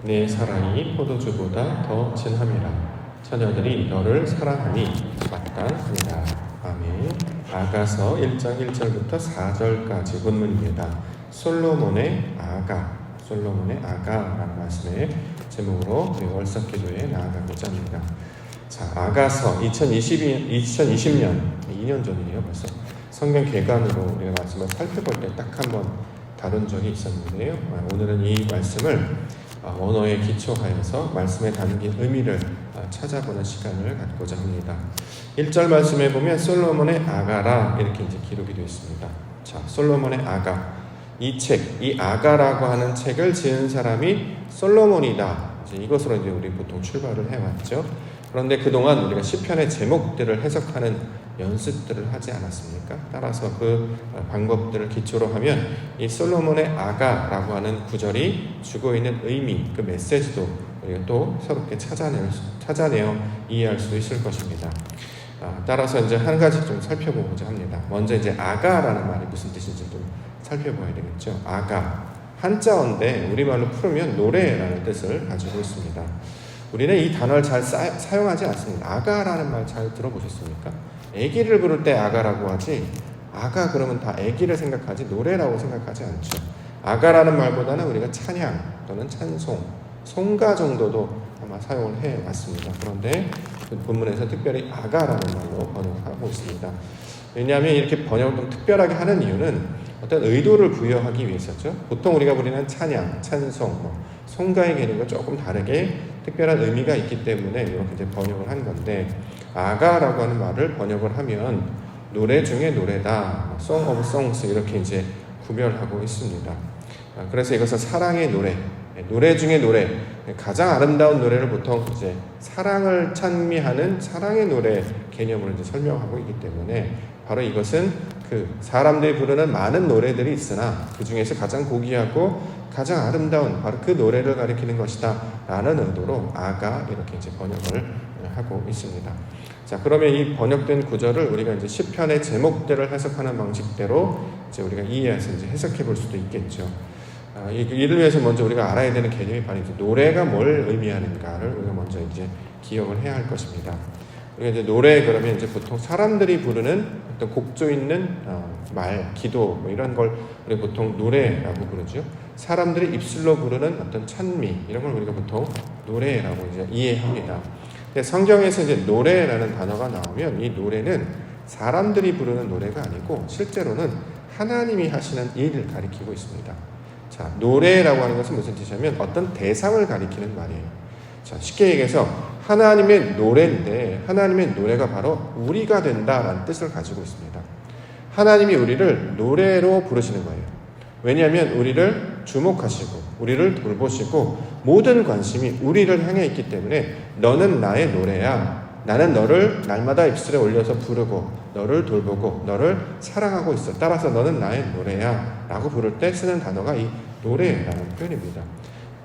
내 사랑이 포도주보다 더 진함이라. 처녀들이 너를 사랑하니 마땅하니라. 아멘. 아가서 1장 1절부터 4절까지 본문입니다. 솔로몬의 아가라는 말씀의 제목으로 우리 월석기도에 나아가고자 합니다. 자, 아가서 2020년 2년 전이에요. 벌써 성경 개관으로 우리가 말씀을 살펴볼 때 딱 한 번 다룬 적이 있었는데요. 오늘은 이 말씀을 원어에 기초하여서 말씀에 담긴 의미를 찾아보는 시간을 갖고자 합니다. 1절 말씀에 보면 솔로몬의 아가라 이렇게 이제 기록이 되어 있습니다. 자, 솔로몬의 아가. 이 아가라고 하는 책을 지은 사람이 솔로몬이다. 이것으로 이제 우리 보통 출발을 해왔죠. 그런데 그동안 우리가 시편의 제목들을 해석하는 연습들을 하지 않았습니까? 따라서 그 방법들을 기초로 하면 이 솔로몬의 아가라고 하는 구절이 주고 있는 의미, 그 메시지도 우리가 또 새롭게 찾아내어 이해할 수 있을 것입니다. 따라서 이제 한 가지 좀 살펴보고자 합니다. 먼저 이제 아가라는 말이 무슨 뜻인지 좀 살펴봐야 되겠죠. 아가, 한자어인데 우리말로 풀으면 노래라는 뜻을 가지고 있습니다. 우리는 이 단어를 잘 사용하지 않습니다. 아가라는 말 잘 들어보셨습니까? 아기를 부를 때 아가라고 하지, 아가 그러면 다 아기를 생각하지 노래라고 생각하지 않죠. 아가라는 말보다는 우리가 찬양 또는 찬송, 송가 정도도 아마 사용을 해왔습니다. 그런데 그 본문에서 특별히 아가라는 말로 번역하고 있습니다. 왜냐하면 이렇게 번역을 좀 특별하게 하는 이유는 어떤 의도를 부여하기 위해서죠. 보통 우리가 부르는 찬양, 찬송, 송가의 개념과 조금 다르게 특별한 의미가 있기 때문에 이렇게 이제 번역을 한 건데, 아가라고 하는 말을 번역을 하면 노래 중에 노래다, Song of Songs 이렇게 이제 구별하고 있습니다. 그래서 이것은 사랑의 노래 중에 노래, 가장 아름다운 노래를 보통 이제 사랑을 찬미하는 사랑의 노래 개념으로 이제 설명하고 있기 때문에 바로 이것은 그 사람들이 부르는 많은 노래들이 있으나 그 중에서 가장 고귀하고 가장 아름다운 바로 그 노래를 가리키는 것이다 라는 의도로 아가 이렇게 이제 번역을 하고 있습니다. 자, 그러면 이 번역된 구절을 우리가 이제 시편의 제목들을 해석하는 방식대로 이제 우리가 이해해서 이제 해석해 볼 수도 있겠죠. 이를 위해서 먼저 우리가 알아야 되는 개념이 바로 이제 노래가 뭘 의미하는가를 우리가 먼저 이제 기억을 해야 할 것입니다. 우리가 이제 노래 그러면 이제 보통 사람들이 부르는 어떤 곡조 있는 말, 기도 이런 걸 우리 보통 노래라고 부르죠. 사람들이 입술로 부르는 어떤 찬미 이런 걸 우리가 보통 노래라고 이제 이해합니다. 근데 성경에서 이제 노래라는 단어가 나오면 이 노래는 사람들이 부르는 노래가 아니고 실제로는 하나님이 하시는 일을 가리키고 있습니다. 자, 노래라고 하는 것은 무슨 뜻이냐면 어떤 대상을 가리키는 말이에요. 자, 쉽게 얘기해서 하나님의 노래인데 하나님의 노래가 바로 우리가 된다라는 뜻을 가지고 있습니다. 하나님이 우리를 노래로 부르시는 거예요. 왜냐하면 우리를 주목하시고 우리를 돌보시고 모든 관심이 우리를 향해 있기 때문에 너는 나의 노래야. 나는 너를 날마다 입술에 올려서 부르고 너를 돌보고 너를 사랑하고 있어. 따라서 너는 나의 노래야 라고 부를 때 쓰는 단어가 이 노래라는 표현입니다.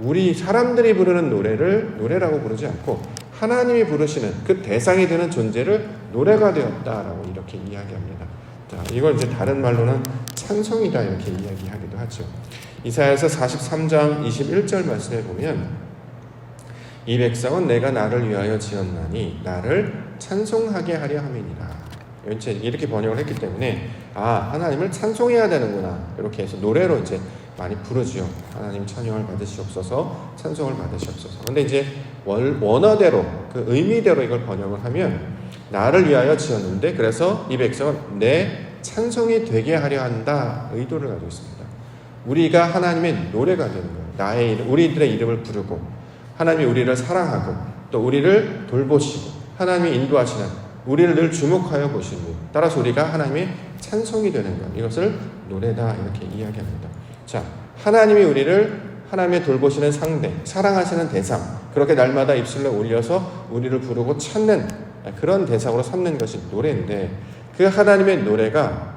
우리 사람들이 부르는 노래를 노래라고 부르지 않고 하나님이 부르시는 그 대상이 되는 존재를 노래가 되었다라고 이렇게 이야기합니다. 자, 이걸 이제 다른 말로는 찬송이다 이렇게 이야기하기도 하죠. 이사야서 43장 21절 말씀에 보면 이 백성은 내가 나를 위하여 지었나니 나를 찬송하게 하려 함이니라. 이렇게 번역을 했기 때문에 하나님을 찬송해야 되는구나 이렇게 해서 노래로 이제 많이 부르죠. 하나님 찬양을 받으시옵소서, 찬송을 받으시옵소서. 근데 이제 원어대로 그 의미대로 이걸 번역을 하면 나를 위하여 지었는데 그래서 이 백성은 내 찬송이 되게 하려 한다 의도를 가지고 있습니다. 우리가 하나님의 노래가 되는 거예요. 우리들의 이름을 부르고 하나님이 우리를 사랑하고 또 우리를 돌보시고 하나님이 인도하시는 우리를 늘 주목하여 보시는 분. 따라서 우리가 하나님의 찬송이 되는 것. 이것을 노래다 이렇게 이야기합니다. 자, 하나님이 우리를 하나님의 돌보시는 상대, 사랑하시는 대상, 그렇게 날마다 입술로 올려서 우리를 부르고 찾는 그런 대상으로 삼는 것이 노래인데 그 하나님의 노래가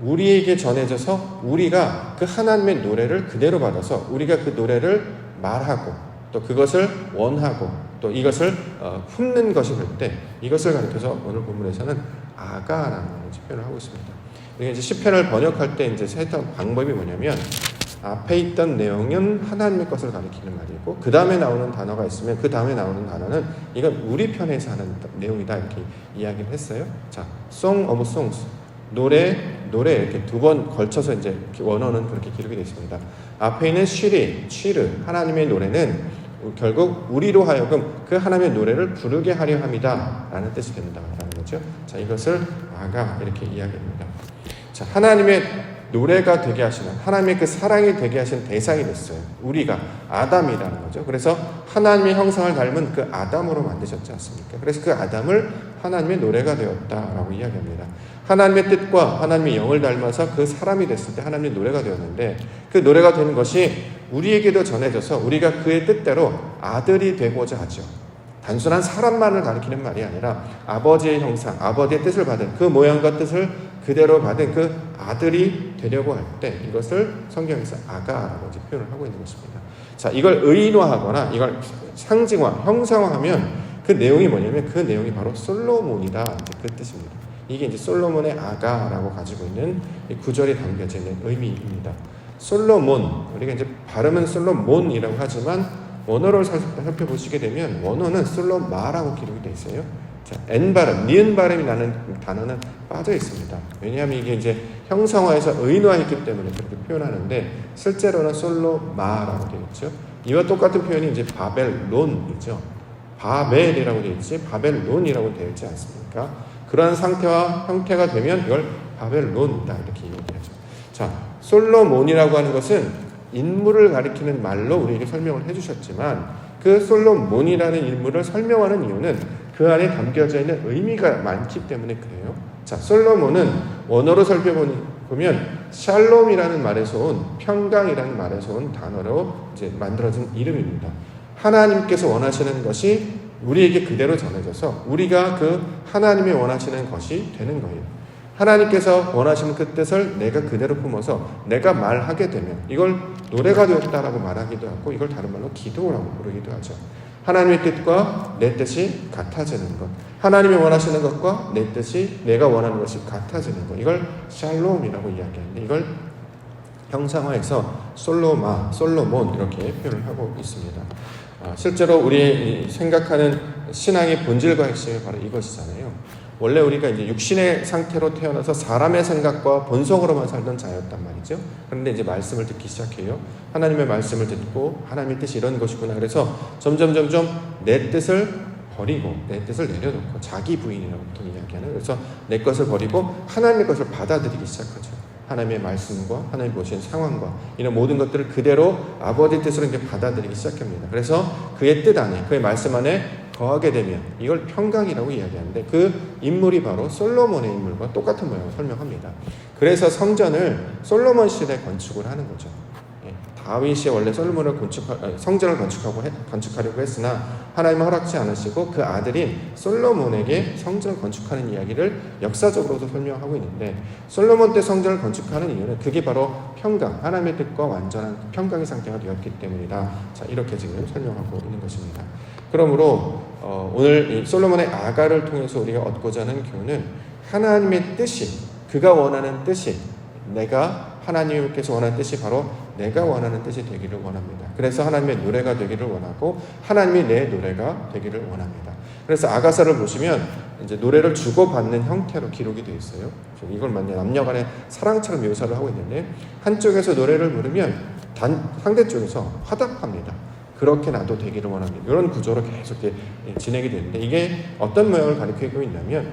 우리에게 전해져서 우리가 그 하나님의 노래를 그대로 받아서 우리가 그 노래를 말하고 또 그것을 원하고 또 이것을 품는 것이 될 때 이것을 가리켜서 오늘 본문에서는 아가라는 표현을 하고 있습니다. 우리가 이제 시편을 번역할 때 이제 했던 방법이 뭐냐면 앞에 있던 내용은 하나님의 것을 가리키는 말이고 그 다음에 나오는 단어가 있으면 그 다음에 나오는 단어는 이건 우리 편에서 하는 내용이다 이렇게 이야기를 했어요. 자, Song of Songs 노래 이렇게 두 번 걸쳐서 이제 원어는 그렇게 기록이 되어 있습니다. 앞에 있는 취르 하나님의 노래는 결국 우리로 하여금 그 하나님의 노래를 부르게 하려 합니다 라는 뜻이 된다라는 거죠. 자, 이것을 아가 이렇게 이야기합니다. 자, 하나님의 노래가 되게 하시는 하나님의 그 사랑이 되게 하신 대상이 됐어요. 우리가 아담이라는 거죠. 그래서 하나님의 형상을 닮은 그 아담으로 만드셨지 않습니까? 그래서 그 아담을 하나님의 노래가 되었다라고 이야기합니다. 하나님의 뜻과 하나님의 영을 닮아서 그 사람이 됐을 때 하나님의 노래가 되었는데 그 노래가 되는 것이 우리에게도 전해져서 우리가 그의 뜻대로 아들이 되고자 하죠. 단순한 사람만을 가리키는 말이 아니라 아버지의 형상, 아버지의 뜻을 받은 그 모양과 뜻을 그대로 받은 그 아들이 되려고 할 때 이것을 성경에서 아가라고 표현을 하고 있는 것입니다. 자, 이걸 의인화하거나 이걸 상징화, 형상화하면 그 내용이 뭐냐면 그 내용이 바로 솔로몬이다. 그 뜻입니다. 이게 이제 솔로몬의 아가라고 가지고 있는 구절이 담겨져 있는 의미입니다. 솔로몬, 우리가 이제 발음은 솔로몬이라고 하지만 원어를 살펴보시게 되면 원어는 솔로마라고 기록이 되어 있어요. 자, N 발음, 니은 발음이 나는 단어는 빠져 있습니다. 왜냐하면 이게 이제 형상화해서 의인화했기 때문에 그렇게 표현하는데 실제로는 솔로마라고 되어 있죠. 이와 똑같은 표현이 이제 바벨론이죠. 바벨이라고 되어 있지 바벨론이라고 되어 있지 않습니까? 그러한 상태와 형태가 되면 이걸 바벨론이다 이렇게 얘기하죠. 자, 솔로몬이라고 하는 것은 인물을 가리키는 말로 우리에게 설명을 해주셨지만 그 솔로몬이라는 인물을 설명하는 이유는 그 안에 담겨져 있는 의미가 많기 때문에 그래요. 자, 솔로몬은 원어로 살펴보면 샬롬이라는 말에서 온 평강이라는 말에서 온 단어로 이제 만들어진 이름입니다. 하나님께서 원하시는 것이 우리에게 그대로 전해져서 우리가 그 하나님이 원하시는 것이 되는 거예요. 하나님께서 원하시는 그 뜻을 내가 그대로 품어서 내가 말하게 되면 이걸 노래가 되었다라고 말하기도 하고 이걸 다른 말로 기도라고 부르기도 하죠. 하나님의 뜻과 내 뜻이 같아지는 것, 하나님이 원하시는 것과 내 뜻이 내가 원하는 것이 같아지는 것, 이걸 샬롬이라고 이야기하는데 이걸 형상화해서 솔로몬 이렇게 표현을 하고 있습니다. 실제로 우리 생각하는 신앙의 본질과 핵심이 바로 이것이잖아요. 원래 우리가 이제 육신의 상태로 태어나서 사람의 생각과 본성으로만 살던 자였단 말이죠. 그런데 이제 말씀을 듣기 시작해요. 하나님의 말씀을 듣고 하나님의 뜻이 이런 것이구나. 그래서 점점 내 뜻을 버리고 내 뜻을 내려놓고 자기 부인이라고 보통 이야기하는 그래서 내 것을 버리고 하나님의 것을 받아들이기 시작하죠. 하나님의 말씀과 하나님이 보신 상황과 이런 모든 것들을 그대로 아버지의 뜻으로 이제 받아들이기 시작합니다. 그래서 그의 뜻 안에 그의 말씀 안에 거하게 되면 이걸 평강이라고 이야기하는데 그 인물이 바로 솔로몬의 인물과 똑같은 모양을 설명합니다. 그래서 성전을 솔로몬 시대에 건축을 하는 거죠. 다윗이 원래 솔로몬을 성전을 건축하려고 했으나 하나님은 허락지 않으시고 그 아들인 솔로몬에게 성전을 건축하는 이야기를 역사적으로도 설명하고 있는데 솔로몬 때 성전을 건축하는 이유는 그게 바로 평강, 하나님의 뜻과 완전한 평강의 상태가 되었기 때문이다. 자, 이렇게 지금 설명하고 있는 것입니다. 그러므로 오늘 이 솔로몬의 아가를 통해서 우리가 얻고자 하는 교훈은 하나님의 뜻이 그가 원하는 뜻이 내가 하나님께서 원하는 뜻이 바로 내가 원하는 뜻이 되기를 원합니다. 그래서 하나님의 노래가 되기를 원하고 하나님이 내 노래가 되기를 원합니다. 그래서 아가서를 보시면 이제 노래를 주고받는 형태로 기록이 되어 있어요. 이걸 남녀 간의 사랑처럼 묘사를 하고 있는데 한쪽에서 노래를 부르면 상대 쪽에서 화답합니다. 그렇게 나도 되기를 원합니다. 이런 구조로 계속 진행이 되는데 이게 어떤 모양을 가리키고 있냐면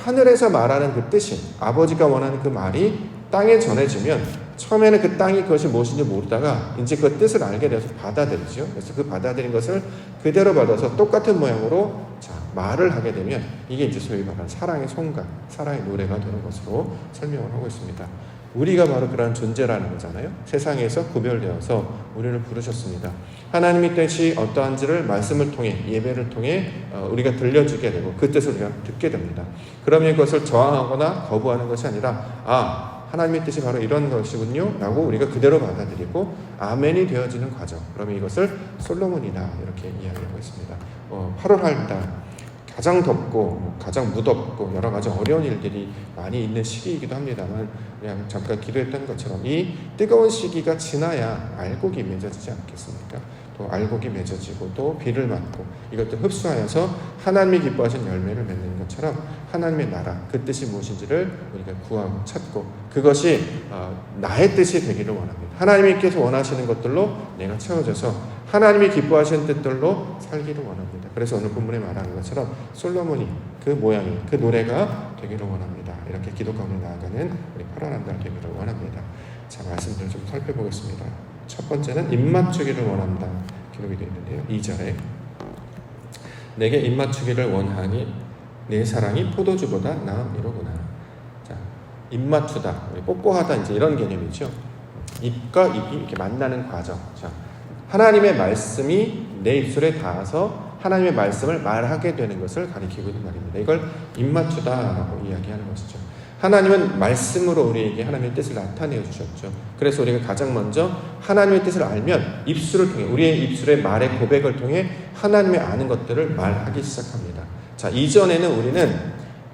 하늘에서 말하는 그 뜻이 아버지가 원하는 그 말이 땅에 전해지면 처음에는 그 땅이 그것이 무엇인지 모르다가 이제 그 뜻을 알게 되어서 받아들이죠. 그래서 그 받아들인 것을 그대로 받아서 똑같은 모양으로 말을 하게 되면 이게 이제 소위 말하는 사랑의 송가, 사랑의 노래가 되는 것으로 설명을 하고 있습니다. 우리가 바로 그런 존재라는 거잖아요. 세상에서 구별되어서 우리를 부르셨습니다. 하나님의 뜻이 어떠한지를 말씀을 통해 예배를 통해 우리가 들려주게 되고 그 뜻을 우리가 듣게 됩니다. 그러면 그것을 저항하거나 거부하는 것이 아니라 하나님의 뜻이 바로 이런 것이군요 라고 우리가 그대로 받아들이고 아멘이 되어지는 과정. 그러면 이것을 솔로몬이다 이렇게 이야기하고 있습니다. 8월 할다 가장 덥고 가장 무덥고 여러 가지 어려운 일들이 많이 있는 시기이기도 합니다만, 그냥 잠깐 기도했던 것처럼 이 뜨거운 시기가 지나야 알곡이 맺어지지 않겠습니까? 또 알곡이 맺어지고 또 비를 맞고 이것들 흡수하여서 하나님이 기뻐하신 열매를 맺는 것처럼 하나님의 나라, 그 뜻이 무엇인지를 우리가 구하고 찾고 그것이 나의 뜻이 되기를 원합니다. 하나님께서 원하시는 것들로 내가 채워져서 하나님이 기뻐하시는 뜻들로 살기를 원합니다. 그래서 오늘 본문에 말하는 것처럼 솔로몬이 그 모양이, 그 노래가 되기를 원합니다. 이렇게 기도 가운데 나아가는 우리 파란 달 되기를 원합니다. 자, 말씀들을 좀 살펴보겠습니다. 첫 번째는 입맞추기를 원한다 기록이 되어 있는데요. 2절에 내게 입맞추기를 원하니 내 사랑이 포도주보다 나음이로구나. 자, 입맞추다, 뽀뽀하다, 이제 이런 개념이죠. 입과 입이 이렇게 만나는 과정. 자, 하나님의 말씀이 내 입술에 닿아서 하나님의 말씀을 말하게 되는 것을 가리키고 있는 말입니다. 이걸 입맞추다라고 이야기하는 것이죠. 하나님은 말씀으로 우리에게 하나님의 뜻을 나타내어 주셨죠. 그래서 우리가 가장 먼저 하나님의 뜻을 알면 입술을 통해, 우리의 입술의 말의 고백을 통해 하나님의 아는 것들을 말하기 시작합니다. 자, 이전에는 우리는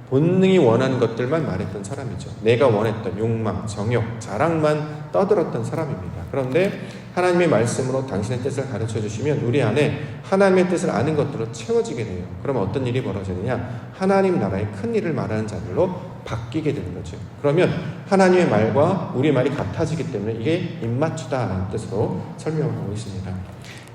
본능이 원하는 것들만 말했던 사람이죠. 내가 원했던 욕망, 정욕, 자랑만 떠들었던 사람입니다. 그런데 하나님의 말씀으로 당신의 뜻을 가르쳐 주시면 우리 안에 하나님의 뜻을 아는 것들로 채워지게 돼요. 그러면 어떤 일이 벌어지느냐? 하나님 나라의 큰 일을 말하는 자들로 바뀌게 되는 거죠. 그러면 하나님의 말과 우리 말이 같아지기 때문에 이게 입맞추다라는 뜻으로 설명하고 있습니다.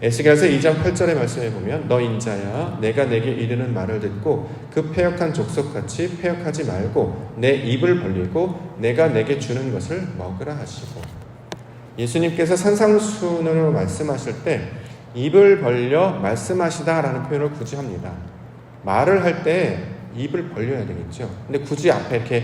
에스겔서 2장 8절의 말씀에 보면 너 인자야 내가 내게 이르는 말을 듣고 그 패역한 족속같이 패역하지 말고 내 입을 벌리고 내가 내게 주는 것을 먹으라 하시고, 예수님께서 산상수훈으로 말씀하실 때 입을 벌려 말씀하시다라는 표현을 굳이 합니다. 말을 할 때 입을 벌려야 되겠죠. 근데 굳이 앞에 이렇게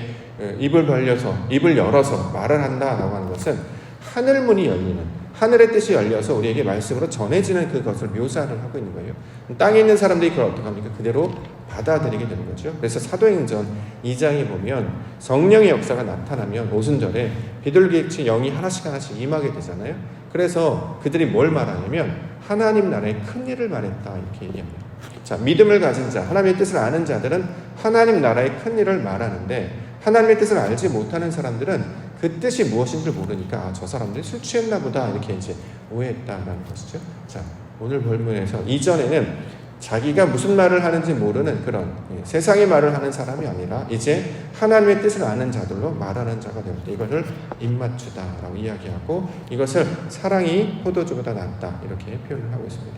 입을 벌려서, 입을 열어서 말을 한다라고 하는 것은 하늘문이 열리는, 하늘의 뜻이 열려서 우리에게 말씀으로 전해지는 그것을 묘사를 하고 있는 거예요. 땅에 있는 사람들이 그걸 어떻게 합니까? 그대로 받아들이게 되는 거죠. 그래서 사도행전 2장에 보면 성령의 역사가 나타나면 오순절에 비둘기같이 영이 하나씩 임하게 되잖아요. 그래서 그들이 뭘 말하냐면 하나님 나라의 큰 일을 말했다 이렇게 얘기합니다. 자, 믿음을 가진 자, 하나님의 뜻을 아는 자들은 하나님 나라의 큰 일을 말하는데, 하나님의 뜻을 알지 못하는 사람들은 그 뜻이 무엇인지 모르니까 저 사람들이 술 취했나 보다 이렇게 이제 오해했다라는 것이죠. 자, 오늘 본문에서 이전에는 자기가 무슨 말을 하는지 모르는 그런 세상의 말을 하는 사람이 아니라 이제 하나님의 뜻을 아는 자들로 말하는 자가 될 때 이것을 입맞추다라고 이야기하고, 이것을 사랑이 포도주보다 낫다 이렇게 표현을 하고 있습니다.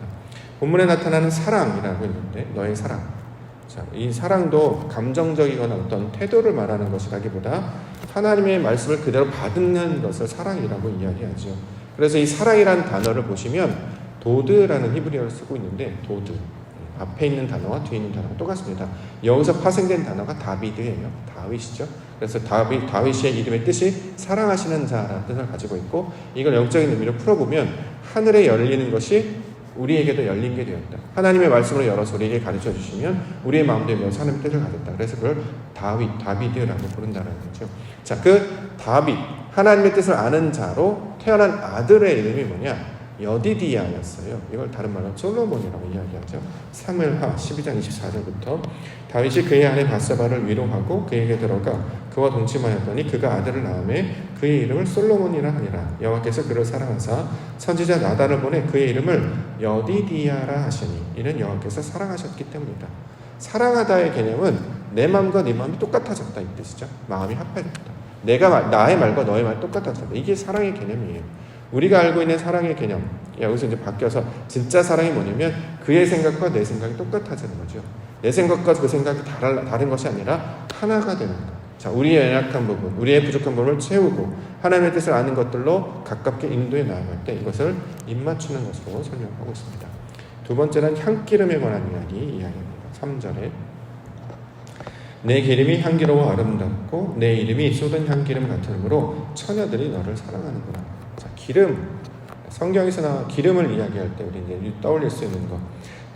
본문에 나타나는 사랑이라고 있는데 너의 사랑. 자, 이 사랑도 감정적이거나 어떤 태도를 말하는 것이라기보다 하나님의 말씀을 그대로 받는 것을 사랑이라고 이야기하죠. 그래서 이 사랑이라는 단어를 보시면 도드라는 히브리어를 쓰고 있는데, 도드 앞에 있는 단어와 뒤에 있는 단어가 똑같습니다. 여기서 파생된 단어가 다비드예요. 다윗이죠. 그래서 다윗의 이름의 뜻이 사랑하시는 자라는 뜻을 가지고 있고, 이걸 영적인 의미로 풀어보면 하늘에 열리는 것이 우리에게도 열린 게 되었다. 하나님의 말씀으로 열어서 우리에게 가르쳐 주시면 우리의 마음도 열려서 하나님의 뜻을 가졌다. 그래서 그걸 다비드라고 부른다는 거죠. 자, 그 다윗, 하나님의 뜻을 아는 자로 태어난 아들의 이름이 뭐냐? 여디디야였어요. 이걸 다른 말로 솔로몬이라고 이야기하죠. 사무엘하 12장 24절부터 다윗이 그의 아내 바세바를 위로하고 그에게 들어가 그와 동침하였더니 그가 아들을 낳음에 그의 이름을 솔로몬이라 하니라. 여호와께서 그를 사랑하사 선지자 나단을 보내 그의 이름을 여디디야라 하시니 이는 여호와께서 사랑하셨기 때문이다. 사랑하다의 개념은 내 마음과 네 마음이 똑같아졌다 이 뜻이죠. 마음이 합해졌다. 나의 말과 너의 말이 똑같아졌다. 이게 사랑의 개념이에요. 우리가 알고 있는 사랑의 개념, 여기서 이제 바뀌어서 진짜 사랑이 뭐냐면 그의 생각과 내 생각이 똑같아지는 거죠. 내 생각과 그 생각이 다른 것이 아니라 하나가 되는 것. 자, 우리의 연약한 부분, 우리의 부족한 부분을 채우고 하나님의 뜻을 아는 것들로 가깝게 인도해 나아갈 때 이것을 입맞추는 것으로 설명하고 있습니다. 두 번째는 향기름에 관한 이야기입니다. 3절에 내 기름이 향기로워 아름답고 내 이름이 쏟은 향기름 같으므로 처녀들이 너를 사랑하는구나. 자, 기름, 성경에서 기름을 이야기할 때 우리 이제 떠올릴 수 있는 것,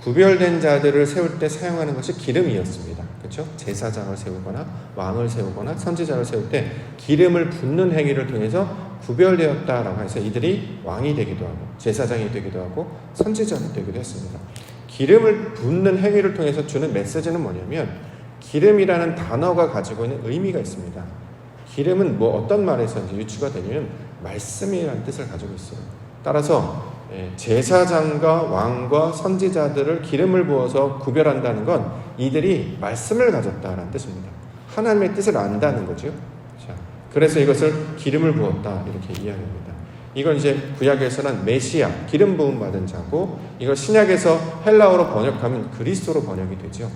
구별된 자들을 세울 때 사용하는 것이 기름이었습니다. 그렇죠? 제사장을 세우거나 왕을 세우거나 선지자를 세울 때 기름을 붓는 행위를 통해서 구별되었다라고 해서 이들이 왕이 되기도 하고 제사장이 되기도 하고 선지자가 되기도 했습니다. 기름을 붓는 행위를 통해서 주는 메시지는 뭐냐면 기름이라는 단어가 가지고 있는 의미가 있습니다. 기름은 뭐 어떤 말에서 이제 유추가 되냐면 말씀이라는 뜻을 가지고 있어요. 따라서 제사장과 왕과 선지자들을 기름을 부어서 구별한다는 건 이들이 말씀을 가졌다라는 뜻입니다. 하나님의 뜻을 안다는 거죠. 자, 그래서 이것을 기름을 부었다 이렇게 이야기합니다. 이건 이제 구약에서는 메시아, 기름 부음 받은 자고, 이걸 신약에서 헬라어로 번역하면 그리스도로 번역이 되죠.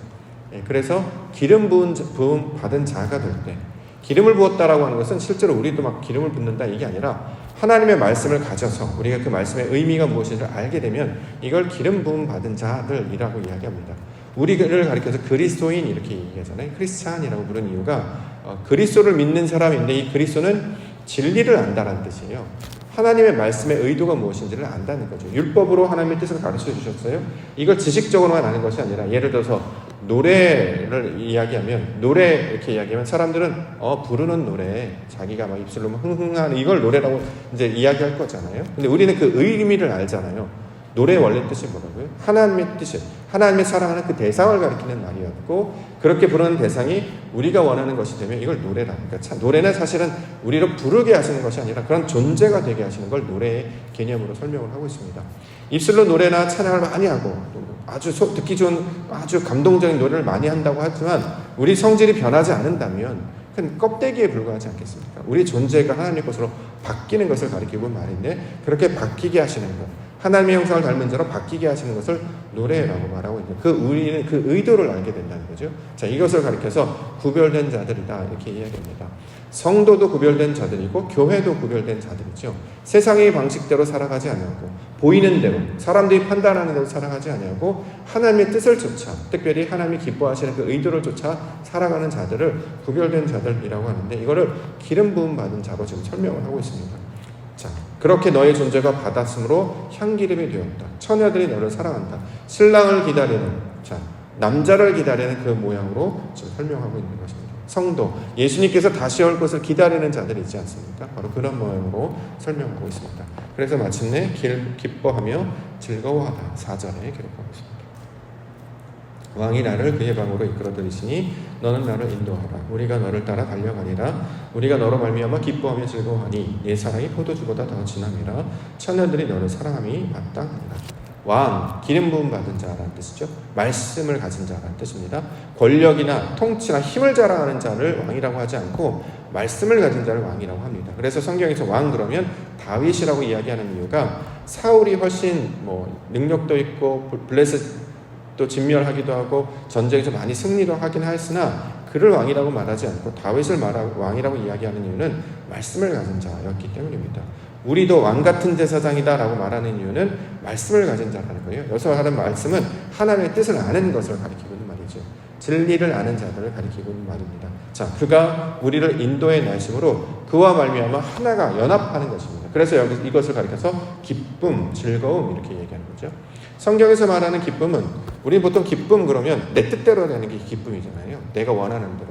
그래서 기름 부음 받은 자가 될 때, 기름을 부었다라고 하는 것은 실제로 우리도 막 기름을 붓는다 이게 아니라 하나님의 말씀을 가져서 우리가 그 말씀의 의미가 무엇인지를 알게 되면 이걸 기름 부음 받은 자들이라고 이야기합니다. 우리를 가리켜서 그리스도인 이렇게 얘기하잖아요. 크리스찬이라고 부른 이유가 그리스도를 믿는 사람인데, 이 그리스도는 진리를 안다라는 뜻이에요. 하나님의 말씀의 의도가 무엇인지를 안다는 거죠. 율법으로 하나님의 뜻을 가르쳐 주셨어요. 이걸 지식적으로만 아는 것이 아니라, 예를 들어서 노래를 이야기하면, 노래 이렇게 이야기하면 사람들은 부르는 노래, 자기가 막 입술로 흥흥하는 이걸 노래라고 이제 이야기할 거잖아요. 근데 우리는 그 의미를 알잖아요. 노래의 원래 뜻이 뭐라고요? 하나님의 뜻이, 하나님의 사랑하는 그 대상을 가리키는 말이었고, 그렇게 부르는 대상이 우리가 원하는 것이 되면 이걸 노래라. 그러니까 노래는 사실은 우리를 부르게 하시는 것이 아니라 그런 존재가 되게 하시는 걸 노래의 개념으로 설명을 하고 있습니다. 입술로 노래나 찬양을 많이 하고 아주 듣기 좋은 아주 감동적인 노래를 많이 한다고 하지만 우리 성질이 변하지 않는다면 그건 껍데기에 불과하지 않겠습니까? 우리 존재가 하나님의 것으로 바뀌는 것을 가리키고 말인데, 그렇게 바뀌게 하시는 것, 하나님의 형상을 닮은 자로 바뀌게 하시는 것을 노래라고 말하고 있는, 우리는 그 의도를 알게 된다는 거죠. 자, 이것을 가리켜서 구별된 자들이다 이렇게 이야기합니다. 성도도 구별된 자들이고 교회도 구별된 자들이죠. 세상의 방식대로 살아가지 아니하고 보이는 대로, 사람들이 판단하는 대로 살아가지 아니하고 하나님의 뜻을 쫓아, 특별히 하나님이 기뻐하시는 그 의도를 쫓아 살아가는 자들을 구별된 자들이라고 하는데, 이거를 기름 부음 받은 자로 지금 설명을 하고 있습니다. 자, 그렇게 너의 존재가 받았으므로 향기름이 되었다. 처녀들이 너를 사랑한다. 신랑을 기다리는, 자, 남자를 기다리는 그 모양으로 지금 설명하고 있는 것입니다. 성도, 예수님께서 다시 올 것을 기다리는 자들이 있지 않습니까? 바로 그런 모양으로 설명하고 있습니다. 그래서 마침내 기뻐하며 즐거워하다 4절에 기록하고 있습니다. 왕이 나를 그의 방으로 이끌어들이시니 너는 나를 인도하라. 우리가 너를 따라 달려가리라. 우리가 너로 말미암아 기뻐하며 즐거워하니 내 사랑이 포도주보다 더 진함이라. 처녀들이 너를 사랑함이 마땅하니라. 왕, 기름 부음 받은 자라는 뜻이죠. 말씀을 가진 자라는 뜻입니다. 권력이나 통치나 힘을 자랑하는 자를 왕이라고 하지 않고 말씀을 가진 자를 왕이라고 합니다. 그래서 성경에서 왕 그러면 다윗이라고 이야기하는 이유가, 사울이 훨씬 능력도 있고 블레셋도 진멸하기도 하고 전쟁에서 많이 승리도 하긴 했으나 그를 왕이라고 말하지 않고 다윗을 왕이라고 이야기하는 이유는 말씀을 가진 자였기 때문입니다. 우리도 왕 같은 제사장이다 라고 말하는 이유는 말씀을 가진 자라는 거예요. 여기서 하는 말씀은 하나님의 뜻을 아는 것을 가리키고 있는 말이죠. 진리를 아는 자들을 가리키고 있는 말입니다. 자, 그가 우리를 인도해 나심으로 그와 말미암아 하나가 연합하는 것입니다. 그래서 여기 이것을 가리켜서 기쁨, 즐거움 이렇게 얘기하는 거죠. 성경에서 말하는 기쁨은, 우리 보통 기쁨 그러면 내 뜻대로 되는 게 기쁨이잖아요. 내가 원하는 대로,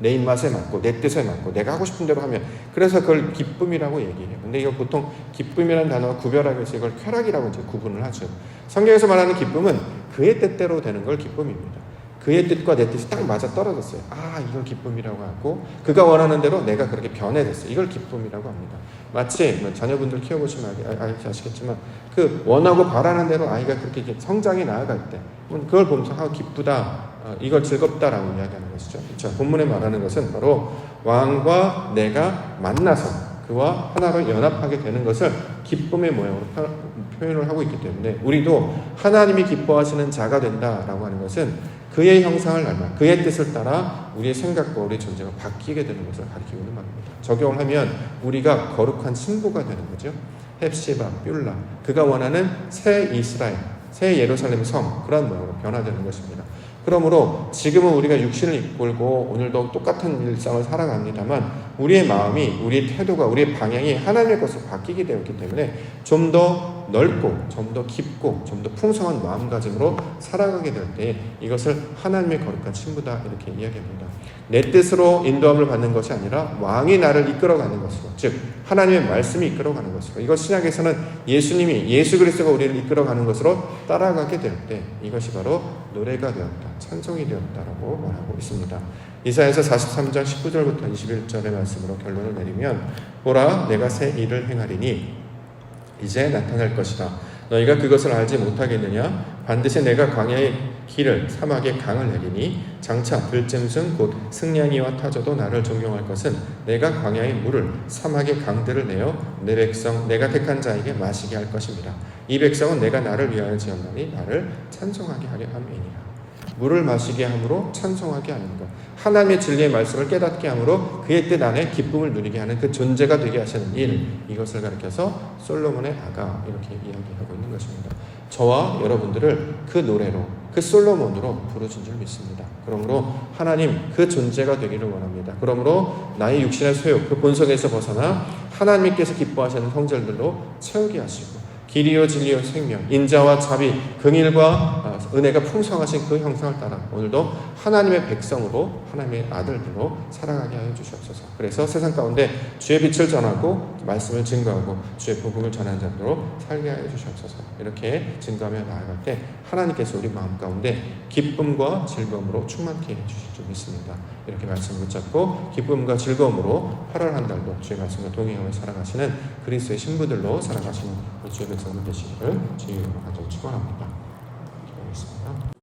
내 입맛에 맞고 내 뜻에 맞고 내가 하고 싶은 대로 하면, 그래서 그걸 기쁨이라고 얘기해요. 근데 이거 보통 기쁨이라는 단어가 구별하기 위해서 이걸 쾌락이라고 이제 구분을 하죠. 성경에서 말하는 기쁨은 그의 뜻대로 되는 걸 기쁨입니다. 그의 뜻과 내 뜻이 딱 맞아 떨어졌어요. 이걸 기쁨이라고 하고, 그가 원하는 대로 내가 그렇게 변해졌어요. 이걸 기쁨이라고 합니다. 마치 자녀분들 키워보시면 아시겠지만, 그 원하고 바라는 대로 아이가 그렇게 성장이 나아갈 때 그걸 보면서 기쁘다, 이걸 즐겁다라고 이야기하는 것이죠. 자, 본문에 말하는 것은 바로 왕과 내가 만나서 그와 하나로 연합하게 되는 것을 기쁨의 모양으로 표현을 하고 있기 때문에, 우리도 하나님이 기뻐하시는 자가 된다라고 하는 것은 그의 형상을 닮아 그의 뜻을 따라 우리의 생각과 우리의 존재가 바뀌게 되는 것을 가리키고 있는 말입니다. 적용을 하면 우리가 거룩한 신부가 되는 거죠. 헵시바, 뷸라, 그가 원하는 새 이스라엘, 새 예루살렘 성, 그런 모양으로 변화되는 것입니다. 그러므로 지금은 우리가 육신을 이끌고 오늘도 똑같은 일상을 살아갑니다만 우리의 마음이, 우리의 태도가, 우리의 방향이 하나님의 것으로 바뀌게 되었기 때문에 좀 더 넓고 좀 더 깊고 좀 더 풍성한 마음가짐으로 살아가게 될 때 이것을 하나님의 거룩한 신부다 이렇게 이야기합니다. 내 뜻으로 인도함을 받는 것이 아니라 왕이 나를 이끌어가는 것으로, 즉 하나님의 말씀이 이끌어가는 것으로, 이것 신약에서는 예수님이, 예수 그리스도가 우리를 이끌어가는 것으로 따라가게 될 때 이것이 바로 노래가 되었다, 찬송이 되었다라고 말하고 있습니다. 이사야서 43장 19절부터 21절의 말씀으로 결론을 내리면, 보라 내가 새 일을 행하리니 이제 나타날 것이다. 너희가 그것을 알지 못하겠느냐? 반드시 내가 광야의 길을 사막의 강을 내리니 장차 들짐승 곧 승냥이와 타조도 나를 존경할 것은 내가 광야의 물을 사막의 강들을 내어 내 백성 내가 택한 자에게 마시게 할 것입니다. 이 백성은 내가 나를 위하여 지었나니 나를 찬송하게 하려 함이니라. 물을 마시게 함으로 찬송하게 하는 것, 하나님의 진리의 말씀을 깨닫게 함으로 그의 뜻 안에 기쁨을 누리게 하는 그 존재가 되게 하시는 일, 이것을 가리켜서 솔로몬의 아가 이렇게 이야기하고 있는 것입니다. 저와 여러분들을 그 노래로, 그 솔로몬으로 부르신 줄 믿습니다. 그러므로 하나님 그 존재가 되기를 원합니다. 그러므로 나의 육신의 소욕, 그 본성에서 벗어나 하나님께서 기뻐하시는 성질들로 채우게 하시고, 길이요 진리요 생명, 인자와 자비, 긍휼과 은혜가 풍성하신 그 형상을 따라 오늘도 하나님의 백성으로, 하나님의 아들들로 살아가게 하여 주시옵소서. 그래서 세상 가운데 주의 빛을 전하고 말씀을 증거하고 주의 복음을 전하는 자들로 살게 하여 주시옵소서. 이렇게 증거하며 나아갈 때 하나님께서 우리 마음 가운데 기쁨과 즐거움으로 충만케 해주실 줄 믿습니다. 이렇게 말씀을 붙잡고 기쁨과 즐거움으로 8월 한 달도 주의 말씀과 동행하며 살아가시는 그리스도의 신부들로 살아가시는 주의 백성들 되시기를 주의 이름으로 간절히 축원합니다. 기도하겠습니다.